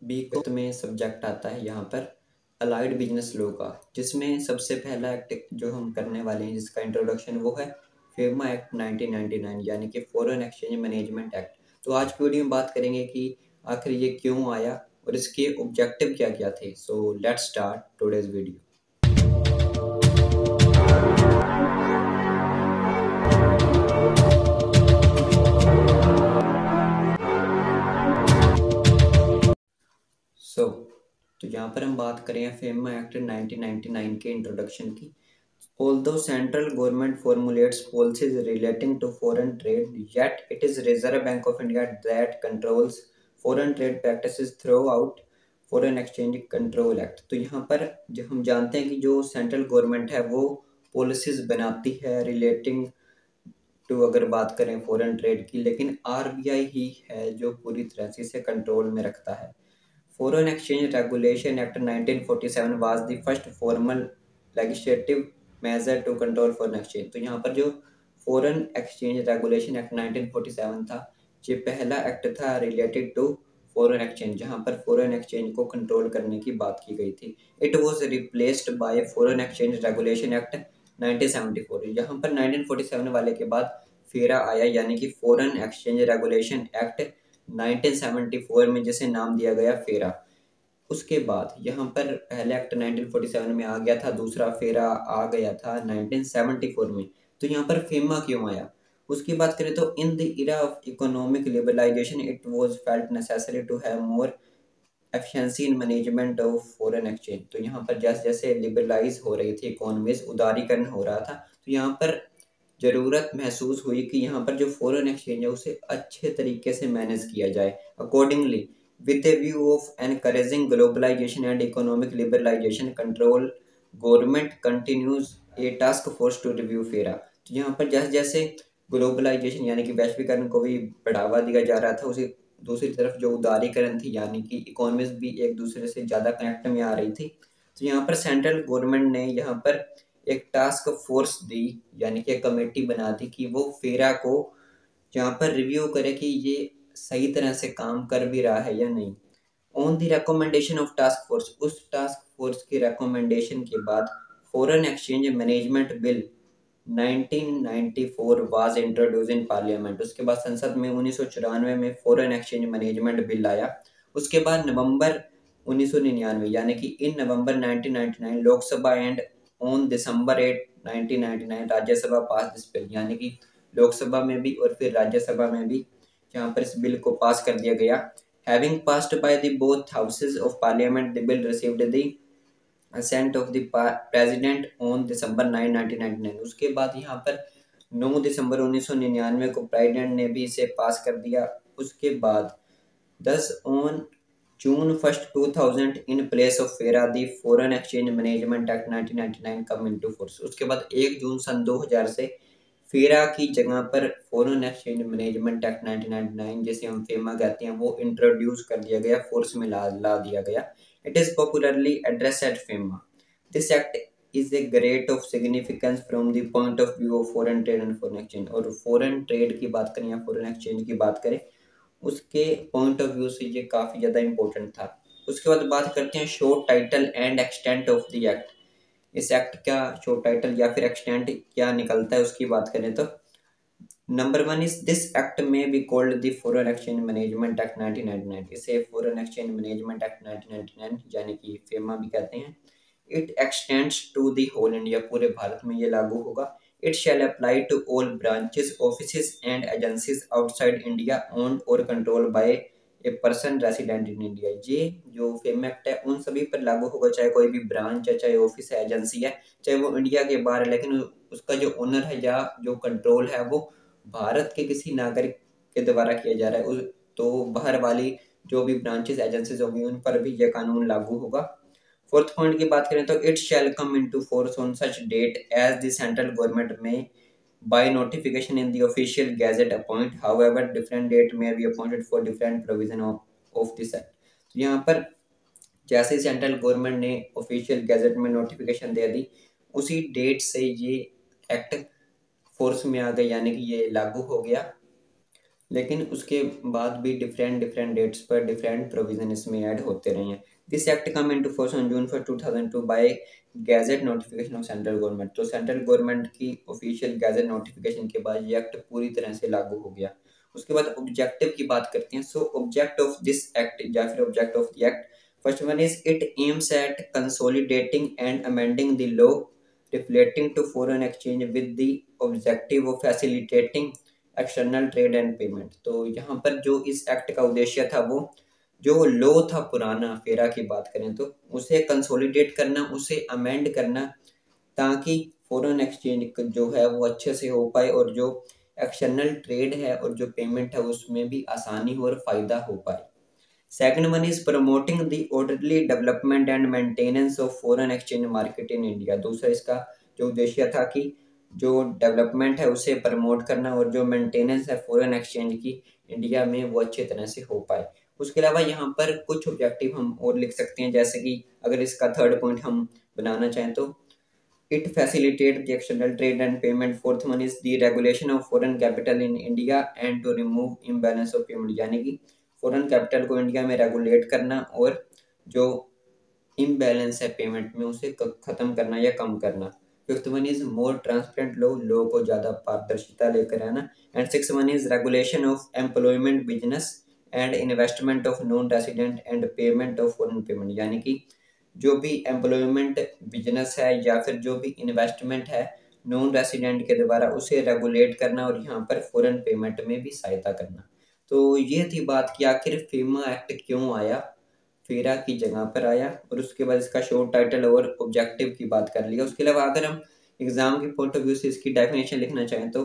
B को में subject आता है यहाँ पर अलाइड बिजनेस लॉ का, जिसमें सबसे पहला एक्ट जो हम करने वाले हैं जिसका इंट्रोडक्शन वो है फेमा एक्ट 1999 यानी कि फॉरेन एक्सचेंज मैनेजमेंट एक्ट। तो आज की वीडियो में बात करेंगे कि आखिर ये क्यों आया और इसके ऑब्जेक्टिव क्या क्या थे। So let's start today's video. तो यहाँ पर हम बात करें फेमा एक्ट 1999 के इंट्रोडक्शन की। Although central government formulates policies relating to foreign trade, yet it is Reserve Bank of India that controls foreign trade practices throughout Foreign Exchange Control Act। तो यहाँ पर जो हम जानते हैं कि जो सेंट्रल गवर्नमेंट है वो पॉलिसीज बनाती है रिलेटिंग टू, अगर बात करें फॉरेन ट्रेड की, लेकिन आरबीआई ही है जो पूरी तरह से इसे कंट्रोल में रखता है। Foreign Exchange Regulation Act 1947 was the first formal legislative measure to control foreign exchange। तो यहाँ पर जो Foreign Exchange Regulation Act 1947 था, ये पहला एक्ट था रिलेटेड टू फॉरेन एक्सचेंज, जहाँ पर फॉरेन एक्सचेंज को कंट्रोल करने की बात की गई थी। It was replaced by foreign exchange regulation act 1974। यहाँ पर 1947 वाले के बाद फेरा आया, यानी कि फॉरेन एक्सचेंज रेगुलेशन एक्ट 1974 में जिसे नाम दिया गया फेरा। उसके बाद यहाँ पर पहले एक्ट 1947 में आ गया था, दूसरा फेरा आ गया था 1974 में। तो यहाँ पर फेमा क्यों आया उसकी बात करें तो in the era of economic liberalisation it was felt necessary to have more efficiency in management of foreign exchange. तो यहाँ पर जैसे जैसे लिबरलाइज हो रही थी इकोनॉमीज, उदारीकरण हो रहा था, तो यहाँ पर ज़रूरत महसूस हुई कि यहाँ पर जो फॉरेन एक्सचेंज है उसे अच्छे तरीके से मैनेज किया जाए। Accordingly with a view of encouraging globalization and economic liberalization control, government continues a task force to review फेरा। तो यहाँ पर जैसे जैसे ग्लोबलाइजेशन यानी कि वैश्वीकरण को भी बढ़ावा दिया जा रहा था, उसी दूसरी तरफ जो उदारीकरण थी यानी कि इकोनॉमीज भी एक दूसरे से ज़्यादा कनेक्ट में आ रही थी, तो यहाँ पर सेंट्रल गवर्नमेंट ने यहाँ पर एक टास्क फोर्स दी, यानी कि एक कमेटी बना दी कि वो फेरा को यहाँ पर रिव्यू करे कि ये सही तरह से काम कर भी रहा है या नहीं। On the recommendation of task force, उस टास्क फोर्स की रिकमेंडेशन के बाद foreign exchange management bill 1994 was introduce in parliament. उसके बाद संसद में 1994 में फॉरेन एक्सचेंज मैनेजमेंट बिल आया। उसके बाद नवंबर 1999 यानी कि इन नवंबर 1999 Lok Sabha and on December 8 1999 Rajya Sabha pass this bill, यानी कि लोकसभा में भी और फिर राज्यसभा में भी जहाँ पर इस बिल को पास कर दिया गया। Having passed by the both houses of parliament, the bill received the assent of the president on December 9, 1999। उसके बाद यहाँ पर 9 दिसंबर 1999 को प्रेसिडेंट ने भी इसे पास कर दिया। उसके बाद 10 on June 1 2000 in place of FERA the foreign exchange management act 1999 come into force. उसके बाद 1 जून सन 2000 से फेरा की जगह पर फॉरेन एक्सचेंज मैनेजमेंट एक्ट 1999 जिसे हम फेमा कहते हैं वो इंट्रोड्यूस कर दिया गया, फोर्स में ला दिया गया। It is popularly address at FEMA. This act is a great of significance from the point of view of foreign trade and foreign exchange. और फॉरेन ट्रेड की बात करें या फॉरेन एक्सचेंज की बात करें, उसके पॉइंट ऑफ व्यू से ये काफ़ी ज़्यादा इंपॉर्टेंट था। उसके बाद बात करते हैं short title and extent of the act. इस एक्ट का शॉर्ट टाइटल या फिर एक्सटेंट क्या निकलता है उसकी बात करें तो नंबर 1 इज दिस एक्ट में be called the foreign exchange management act 1999। इसे फॉरेन एक्सचेंज मैनेजमेंट एक्ट 1999 यानी कि फेमा भी कहते हैं। It extends to the whole India, पूरे भारत में ये लागू होगा। It shall apply to all branches offices and agencies outside India owned or control by a person resident in India. ये जो फेम एक्ट है उन सभी पर लागू होगा, चाहे कोई भी ब्रांच है, चाहे ऑफिस है, एजेंसी है, चाहे वो इंडिया के बाहर है, लेकिन उसका जो ओनर है या जो कंट्रोल है वो भारत के किसी नागरिक के द्वारा किया जा रहा है। तो बाहर वाली जो भी ब्रांचेस एजेंसीज होंगी उन पर भी यह कानून लागू होगा। फोर्थ पॉइंट की बात करें तो it shall come into force on such date as the central government में by notification in the official gazette appoint, however different date may be appointed for different provision of this act। तो यहाँ पर जैसे central government ने official gazette में notification दे दी उसी date से ये एक्ट फोर्स में आ गया, यानी कि ये लागू हो गया। लेकिन उसके बाद भी डिफरेंट डिफरेंट डेट्स पर डिफरेंट प्रोविजन इसमें ऐड होते रहे हैं। This act come into force on June 4 2002 by gazette notification of central government. तो सेंट्रल गवर्नमेंट की ऑफिशियल गैजेट नोटिफिकेशन के बाद ये एक्ट पूरी तरह से लागू हो गया। उसके बाद ऑब्जेक्टिव की बात करते हैं। So object of this act या फिर object of the act, first one is it aims at consolidating and amending the law relating to foreign exchange with the objective of facilitating external trade and payment. तो यहाँ पर जो इस act का उद्देश्य था वो जो लॉ था पुराना फेरा की बात करें तो उसे कंसोलिडेट करना, उसे अमेंड करना, ताकि फॉरेन एक्सचेंज जो है वो अच्छे से हो पाए और जो एक्सटर्नल ट्रेड है और जो पेमेंट है उसमें भी आसानी हो और फायदा हो पाए। Second one is promoting the orderly development and maintenance of foreign exchange market in India. दूसरा इसका जो उद्देश्य था कि जो डेवलपमेंट है उसे प्रमोट करना और जो मेंटेनेंस है फॉरेन एक्सचेंज की इंडिया में वो अच्छी तरह से हो पाए। उसके अलावा यहाँ पर कुछ ऑब्जेक्टिव हम और लिख सकते हैं, जैसे कि अगर इसका थर्ड पॉइंट हम बनाना चाहें तो it facilitate the external trade and payment. Fourth one is the regulation of foreign capital in India and to remove imbalance of payment, यानी कि फॉरेन कैपिटल को इंडिया में रेगुलेट करना और जो इम्बैलेंस है पेमेंट में उसे खत्म करना या कम करना। Fifth one is more transparent law को ज़्यादा पारदर्शिता लेकर आना। And six one is regulation of employment business and investment of non resident and payment of foreign payment, यानी कि जो भी एम्प्लॉयमेंट बिजनेस है या फिर जो भी इन्वेस्टमेंट है नॉन रेसिडेंट के द्वारा उसे रेगुलेट करना और यहाँ पर फॉरेन पेमेंट में भी सहायता करना। तो ये थी बात कि आखिर फेमा एक्ट क्यों आया, फेरा की जगह पर आया, और उसके बाद इसका शॉर्ट टाइटल और ऑब्जेक्टिव की बात कर लिया। उसके अलावा अगर हम एग्जाम के पॉइंट ऑफ व्यू से इसकी डेफिनेशन लिखना चाहें तो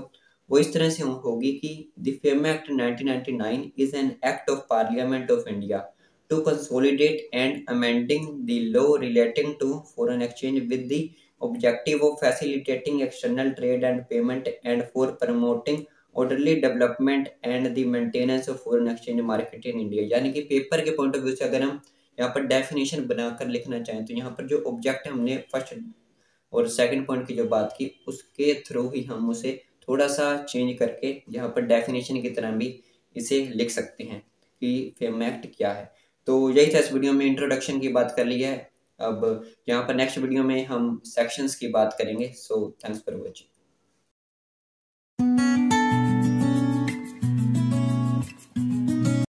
वो इस तरह से होगी कि the FEMA act 1999 is an act of parliament of India to consolidate and amending the law relating to foreign exchange with the objective of facilitating external trade and payment and for promoting orderly development and the maintenance of foreign exchange market in India। यानी कि paper के point of view से अगर हम यहाँ पर definition बनाकर लिखना चाहें तो यहाँ पर जो ऑब्जेक्ट हमने फर्स्ट और सेकंड पॉइंट की जो बात की उसके थ्रू ही हम उसे थोड़ा सा चेंज करके यहाँ पर डेफिनेशन की तरह भी इसे लिख सकते हैं कि फेम एक्ट क्या है। तो यही था, इस वीडियो में इंट्रोडक्शन की बात कर ली है। अब यहाँ पर नेक्स्ट वीडियो में हम सेक्शंस की बात करेंगे। So thanks for watching.